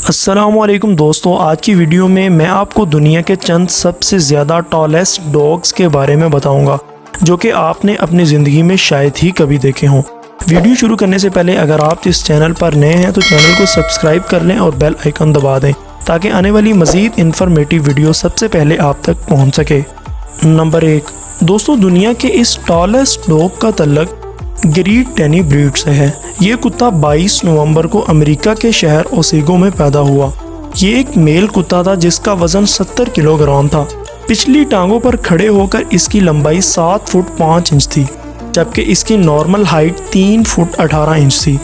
अस्सलामुअलैकुम दोस्तों, आज की वीडियो में मैं आपको दुनिया के चंद सबसे ज़्यादा टॉलेस्ट डॉग्स के बारे में बताऊंगा जो कि आपने अपनी ज़िंदगी में शायद ही कभी देखे हों। वीडियो शुरू करने से पहले अगर आप इस चैनल पर नए हैं तो चैनल को सब्सक्राइब कर लें और बेल आइकन दबा दें ताकि आने वाली मज़ीद इन्फॉर्मेटिव वीडियो सबसे पहले आप तक पहुँच सके। नंबर 1 दोस्तों, दुनिया के इस टॉलेस्ट डॉग का तल्लक ग्रेट डेनी ब्रीड से है। ये कुत्ता 22 नवंबर को अमेरिका के शहर ओसेगो में पैदा हुआ। ये एक मेल कुत्ता था जिसका वजन 70 किलोग्राम था। पिछली टांगों पर खड़े होकर इसकी लंबाई 7 फुट 5 इंच थी, जबकि इसकी नॉर्मल हाइट 3 फुट 18 इंच थी।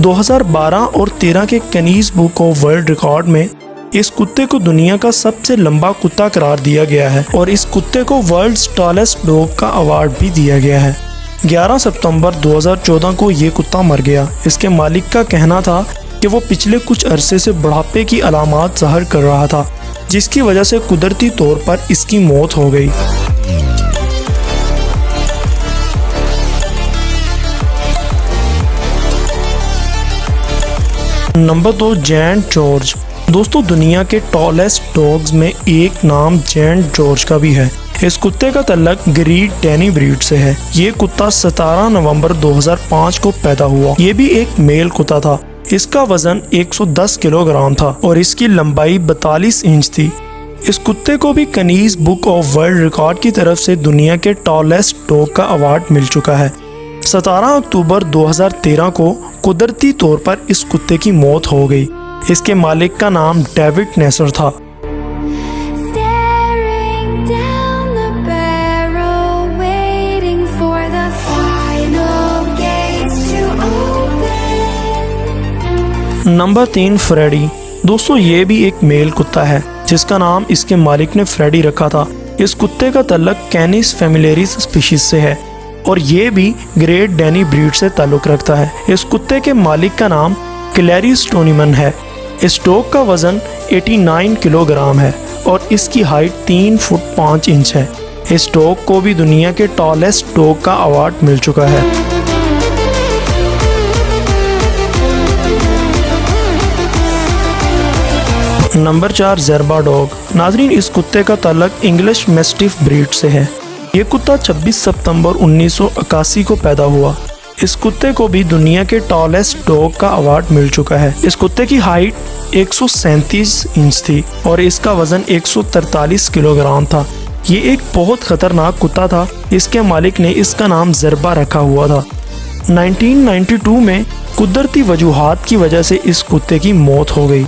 2012 और 13 के Guinness book of world record में इस कुत्ते को दुनिया का सबसे लंबा कुत्ता करार दिया गया है और इस कुत्ते को वर्ल्ड्स टॉलेस्ट डॉग का अवार्ड भी दिया गया है। 11 सितंबर 2014 को ये कुत्ता मर गया। इसके मालिक का कहना था कि वो पिछले कुछ अरसे से बुढ़ापे की अलामात ज़ाहिर कर रहा था, जिसकी वजह से कुदरती तौर पर इसकी मौत हो गई। Number 2 giant George. दोस्तों, दुनिया के टॉलेस्ट डॉग्स में एक नाम जेंट जॉर्ज का भी है। इस कुत्ते का तल्लक ग्रेट डेनी ब्रीड से है। ये कुत्ता 17 नवंबर 2005 को पैदा हुआ। ये भी एक मेल कुत्ता था। इसका वजन 110 किलोग्राम था और इसकी लंबाई 42 इंच थी। इस कुत्ते को भी Guinness book of world record की तरफ से दुनिया के टॉलेस्ट डॉग का अवार्ड मिल चुका है। 17 अक्टूबर 2013 को कुदरती तौर पर इस कुत्ते की मौत हो गई। इसके मालिक का नाम डेविड नेसर था। Number 3 Freddie. दोस्तों, ये भी एक मेल कुत्ता है जिसका नाम इसके मालिक ने फ्रेडी रखा था। इस कुत्ते का तल्लक कैनिस फैमिलियरिस स्पीशीज से है और ये भी ग्रेट डेनी ब्रीड से ताल्लुक़ रखता है। इस कुत्ते के मालिक का नाम क्लैरी स्टोनीमन है। इस डॉग का वजन 89 किलोग्राम है और इसकी हाइट 3 फुट 5 इंच है। इस डॉग को भी दुनिया के टॉलेस्ट डॉग का अवार्ड मिल चुका है। नंबर 4 ज़ेर्बा डॉग। नाजरीन, इस कुत्ते का ताल्लुक इंग्लिश मैस्टिफ ब्रीड से है। ये कुत्ता 26 सितंबर 1981 को पैदा हुआ। इस कुत्ते को भी दुनिया के टॉलेस्ट डॉग का अवार्ड मिल चुका है। इस कुत्ते की हाइट 137 इंच थी और इसका वजन 143 किलोग्राम था। ये एक बहुत खतरनाक कुत्ता था। इसके मालिक ने इसका नाम ज़ेर्बा रखा हुआ था। 1992 में कुदरती वजूहात की वजह से इस कुत्ते की मौत हो गई।